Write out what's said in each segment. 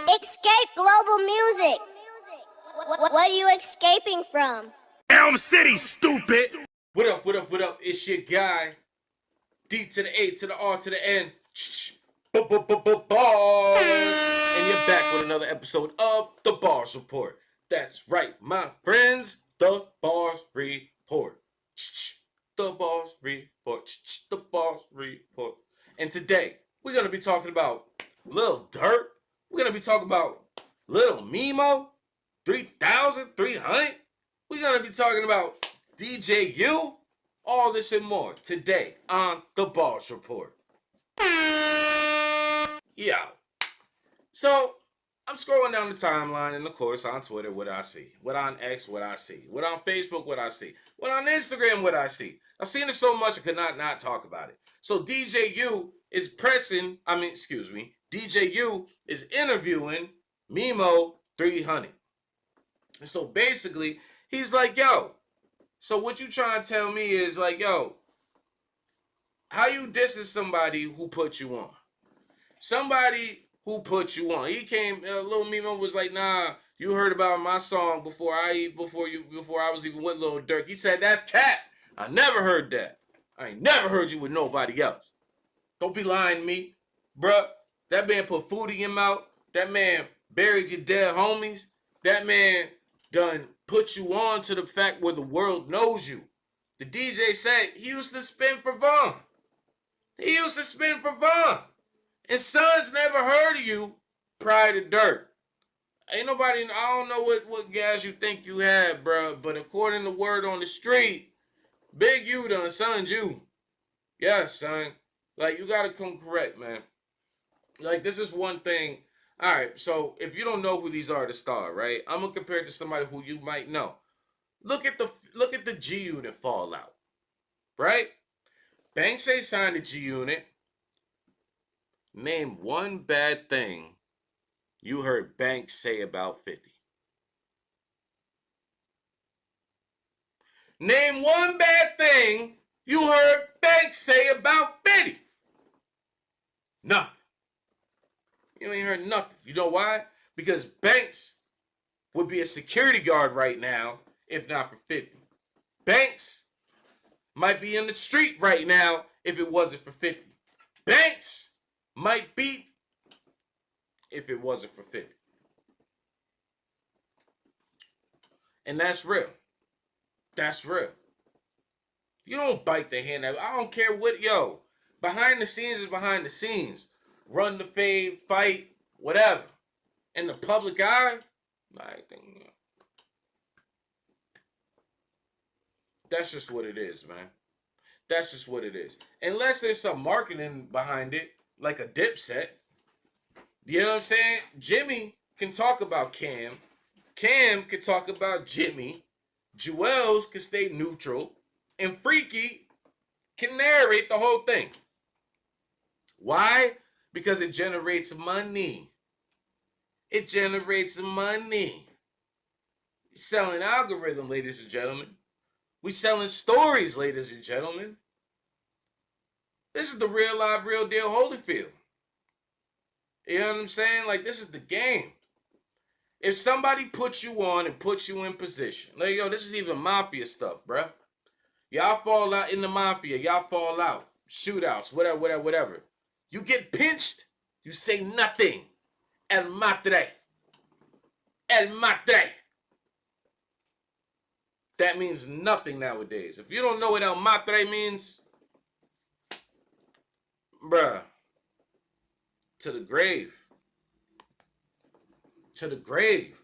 Escape global music. What are you escaping from? Elm City, stupid! What up, what up, what up? It's your guy. D to the A to the R to the N. Bars. And you're back with another episode of The Bars Report. That's right, my friends. The Bars Report. The Bars Report. The Bars Report. And today, we're going to be talking about Lil Durk. We're going to be talking about Lil Mimo, 3,300. We're going to be talking about DJ U, all this and more today on The Bars Report. Yeah. So, I'm scrolling down the timeline, and of course, on Twitter, what I see. What on X, what I see. What on Facebook, what I see. What on Instagram, what I see. I've seen it so much, I could not talk about it. So, DJ U is DJ U is interviewing Memo300. And so, basically, he's like, yo, so what you trying to tell me is like, yo, how you dissing somebody who put you on? Somebody who put you on. He came, Lil Mimo was like, nah, you heard about my song before I was even with Lil Durk. He said, that's cat. I never heard that. I ain't never heard you with nobody else. Don't be lying to me, bruh. That man put food in your mouth. That man buried your dead homies. That man done put you on to the fact where the world knows you. The DJ said he used to spin for Vaughn. He used to spin for Vaughn. And Sons never heard of you prior to Durk. Ain't nobody, I don't know what gas you think you had, bro. But according to word on the street, Big U done Sons you. Yes, son. Like, you gotta come correct, man. Like, this is one thing. All right, so if you don't know who these artists are, right? I'm gonna compare it to somebody who you might know. Look at the G Unit fallout, right? Banks A signed the G Unit. Name one bad thing you heard Banks say about 50. Name one bad thing you heard Banks say about 50. Nothing. You ain't heard nothing. You know why? Because Banks would be a security guard right now if not for 50. Banks might be in the street right now if it wasn't for 50. Banks might be if it wasn't for 50. And that's real. That's real. You don't bite the hand out. I don't care what, yo. Behind the scenes is behind the scenes. Run the fade, fight, whatever. In the public eye, I think, you know, that's just what it is, man. That's just what it is. Unless there's some marketing behind it, like a Dipset. You know what I'm saying? Jimmy can talk about Cam. Cam can talk about Jimmy. Jewels can stay neutral. And Freaky can narrate the whole thing. Why? Because it generates money. It generates money. We're selling algorithm, ladies and gentlemen. We selling stories, ladies and gentlemen. This is the real live, real deal Holyfield. You know what I'm saying? Like, this is the game. If somebody puts you on and puts you in position, like, yo, this is even mafia stuff, bruh. Y'all fall out in the mafia. Y'all fall out. Shootouts, whatever. You get pinched, you say nothing. El matre. El matre. That means nothing nowadays. If you don't know what el matre means, bruh, to the grave. To the grave.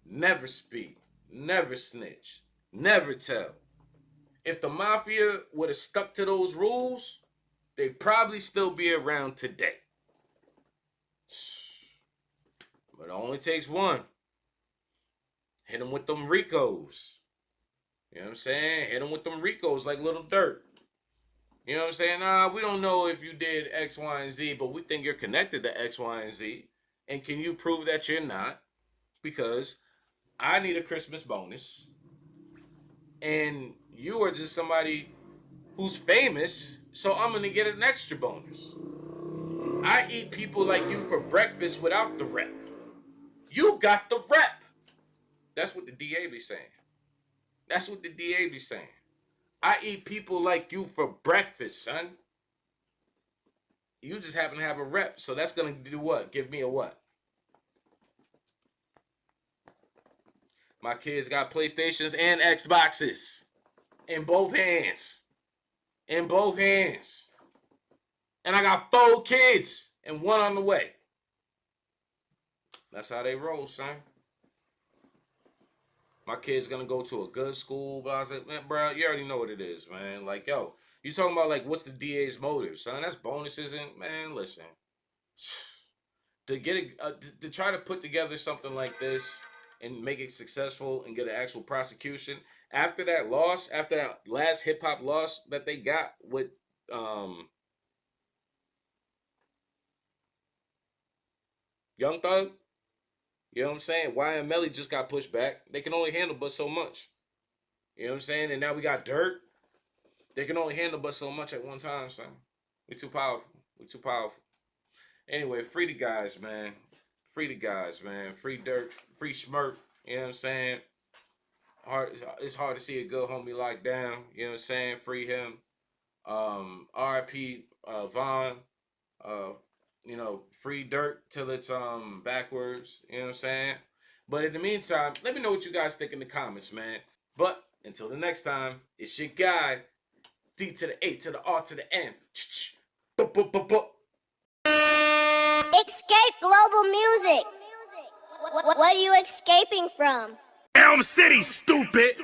Never speak. Never snitch. Never tell. If the mafia would have stuck to those rules, they'd probably still be around today. But it only takes one. Hit them with them Ricos. You know what I'm saying? Hit them with them Ricos like Lil Durk. You know what I'm saying? Nah, we don't know if you did X, Y, and Z, but we think you're connected to X, Y, and Z. And can you prove that you're not? Because I need a Christmas bonus. And you are just somebody who's famous, so I'm going to get an extra bonus. I eat people like you for breakfast without the rep. You got the rep. That's what the DA be saying. That's what the DA be saying. I eat people like you for breakfast, son. You just happen to have a rep, so that's gonna do what? Give me a what? My kids got PlayStations and Xboxes in both hands. In both hands. And I got 4 kids and 1 on the way. That's how they roll, son. My kid's gonna go to a good school, but I said, man, bro, you already know what it is, man. Like, yo, you talking about like what's the DA's motive, son? That's bonuses, and man, listen, to get to try to put together something like this and make it successful and get an actual prosecution after that loss, after that last hip hop loss that they got with Young Thug. You know what I'm saying? YM Melly just got pushed back. They can only handle but so much. You know what I'm saying? And now we got Durk. They can only handle but so much at one time, son. We too powerful. We too powerful. Anyway, free the guys, man. Free the guys, man. Free Durk. Free Schmirk. You know what I'm saying? It's hard to see a good homie locked down. You know what I'm saying? Free him. RIP Vaughn. You know, free Durk till it's backwards. You know what I'm saying? But in the meantime, let me know what you guys think in the comments, man. But until the next time, it's your guy, D to the A to the R to the N. Escape global music. What are you escaping from? Elm City, stupid.